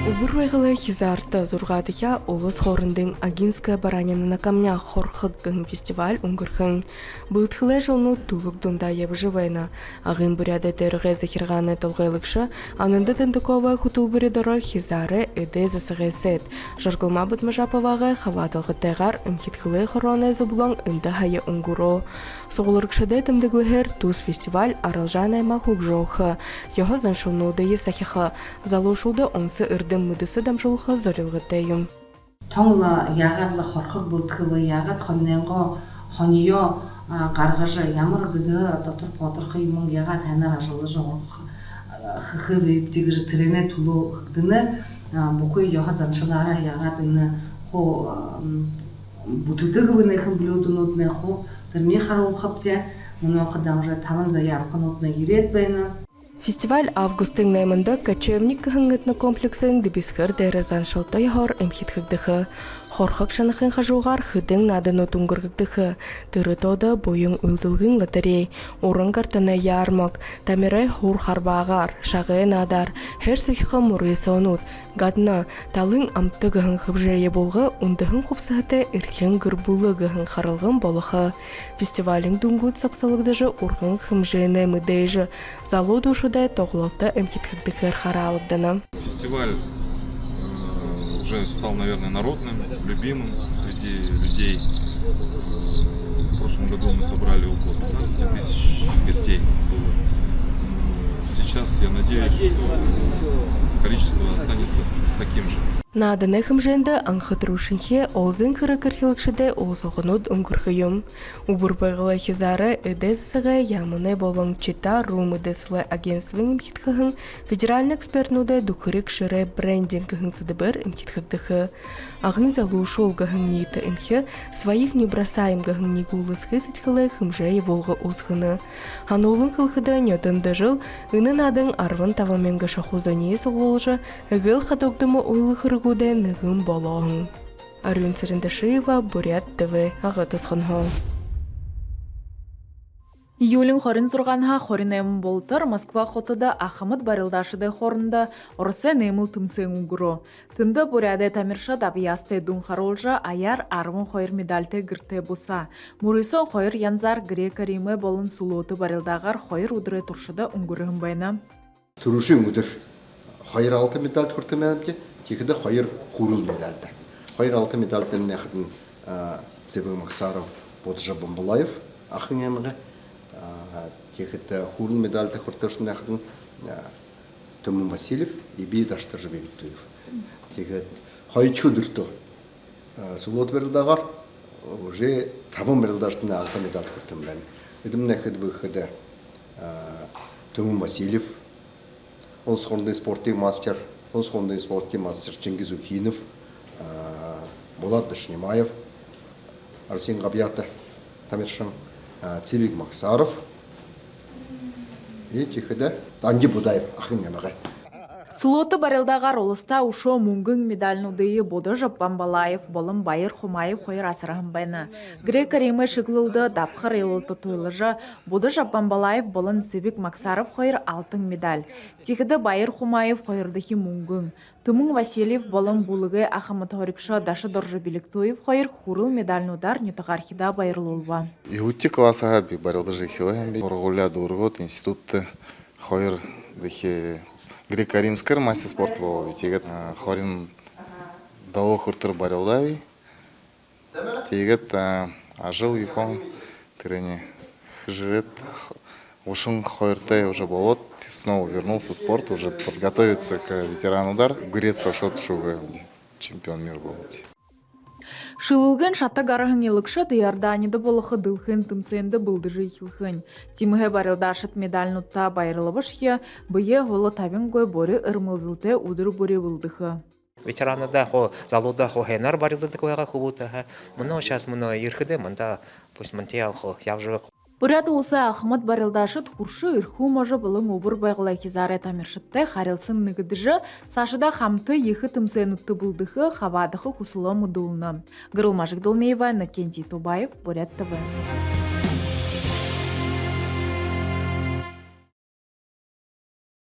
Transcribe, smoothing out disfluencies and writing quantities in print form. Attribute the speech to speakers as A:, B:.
A: Убурвайгалы хизарта зургадыхя улус хорындың Агинская баранина на камнях хорхыггын фестиваль унгырхын. Бұлтхылы жолну тулук дунда ебжывайна. Ағын буряды төріғе захирғаны толғайлықшы, анынды дындықова хутул буридоры хизары эде засығесет. Жаргылма бұтмажапавағы хаватылғы тәғар үмхитхылы хороны зубылың үнді хайы унгуро. Соғылырықшыды тымдыглығыр туз фестиваль аралжан аймақ ұбжоқы. Його заншылнуды есахиқы. Залушуды онсы ырды мыдысы дамжулха зорилгытайым.
B: Тоңла ягарлы хорхог бүлтхөвө ягат хонненго хониё гаргажа ямар гыды дотор подорхы юм ягат ханар ажылы жогох хыхы тигж трене тулу хыдыны бухой яха заншылара ягат ины хо бутыдыгвыны хым блюдунутны хо тэрний харул хапте муно хадам уже таван заявканутны ирет байна.
A: Фестиваль августың наймында качевник кахынгытны комплексың дебисхыр дәрізан шылтай хор эмхитхігдіхі. Хорхық шанықын қажуғар хыдың надыны туңгыргыдіхі. Тыры тода бойың үлділгін латарей. Орын картаны ярмак. Тамирай хур харбағар. Шағы надар. Хер сүйхі мұры сонут. Гадна талың амты гыхын хыбжайы болғы ундығын құпсағыты ирхен гырбулы гыхын харылғын болығы. Фестивалің дүнгуд сақсалығдыжы урғын хымжайны мүдейжі. Залу душыдай тоғылықты эмхитхігдіхір харалықдана.
C: Фестиваль уже стал, наверное, народным, любимым среди людей. В прошлом году мы собрали около 15 тысяч гостей. Сейчас я надеюсь, что количество останется таким же.
A: Наданы хымженді аңқытрушынхе олзын кірі-кірхілікшіде олзылғыnud ұңғырхыйым. Убурбайғылы хизары эдесігі ямыны болың чита румыдесілі агентствің имхитхығын федеральны экспертнуды дұқырик шыры брендингігін сыдыбыр имхитхығдығы. Ағын залу шолғығын нейті имхе своих не бросаем гығын негулысқы сетхілі хымжайы болғы ұзғыны. Ханолын қылқыды нетінді жыл, үнін адың арвын таваменгі шахузании соғылжы, үгіл қадоғдымы ойлы қырғуды нығын болағын. Арюн Царендашиева, Бурят ТВ, ағытысқынға.
D: Июлін хорин зұрғанға хорин әмін болтыр Москва хотыда Ахамыд барылдашыды хорында орысы нәміл тымсың ұңғыру. Тынды Буряды Тамирша дабиясты дұн қаролжа аяр арвын хойыр медальты гірті бұса. Мұрысын хойыр янзар грека римы болын сұлуыты барылдағар хойыр ұдыры тұршыды ұңғырығын байна.
E: Тұрышы ұңғыдыр хойыр 6 медаль көрті мәлімде, текіді хойыр құрыл медальді. Хойыр 6 медальден нәқыдың Цебі Мақсаров, Боджа Бомбалаев, ақын емігі. Текіді құрыл медальді көртіршін нәқыдың Төмін Васильев, Иби Даштыржы Бейбіттуев. Текіді хойыр чудырды сұлуыт берілдағар, уже табын берілдаштың 6 медаль көртім бән. Едім нәқыды бұқыды Төмін Васильев, ол сқонды спортив мастер, Чингиз Ухинов, Булат Дашнимаев, Арсен Габията, Тамиршин, Цивик Максаров и тихода Анди Будаев, Ахын Ямаға.
D: Сұлуыты барылдағар олыста ұшо мұңгың медалнудыйы Боды Жаппан Балаев, болын Байыр Хумаев қойыр асырағын байны. Грека ремі шықлылды дапқыр елылты тойлыжы Боды Жаппан Балаев, болын Цивик Максаров қойыр алтын медаль. Текіді Байыр Хумаев қойырдығы мұңгың. Төмін Васильев, болын бұлығы Ахамыд Хорикша Дашы Доржы Беліктуев қойыр хурыл медальнудар нетағархида байырлы олба.
F: Иутти классаға бі барылды жехилайым бі. Орғуляды Ургот институтты қойыр дәхе греко-римскер мастер спорт болу. Тегет хорин дало хуртыр барылдай. Тегет ажыл юхон тірене хжирет. Ушын хойртай уже болот. Снова вернулся в спорт, уже подготовиться к ветерану удар. В Греции шот шуга чемпион мира был.
D: Шылылгын шатта гарахын елікші Иорданиды болықы дылхын тымсенді бұлдыры елхын. Тимігі барылдашыт медаль нутта байрылыбышхе, бұйе ғолы табин гой боры ұрмылзылты удыр боры бұлдығы.
G: Ветеранада хо залуда хо хенар барылды қойға құбуты. Мұны сейчас мұны ерхіде, мұнда пусть мұнтиял хо явжығы.
D: Бурят улысы Ахмад барылдашыт хуршы ирху можы бұлың обыр байғылай кезары тамиршытты харилсын нігідіжі сашыда хамты ехі тымсенутты бұлдығы хавадығы хусылы мұдылыны. Гырылмажық Долмеева, Накенти Тобаев, Бурят ТВ.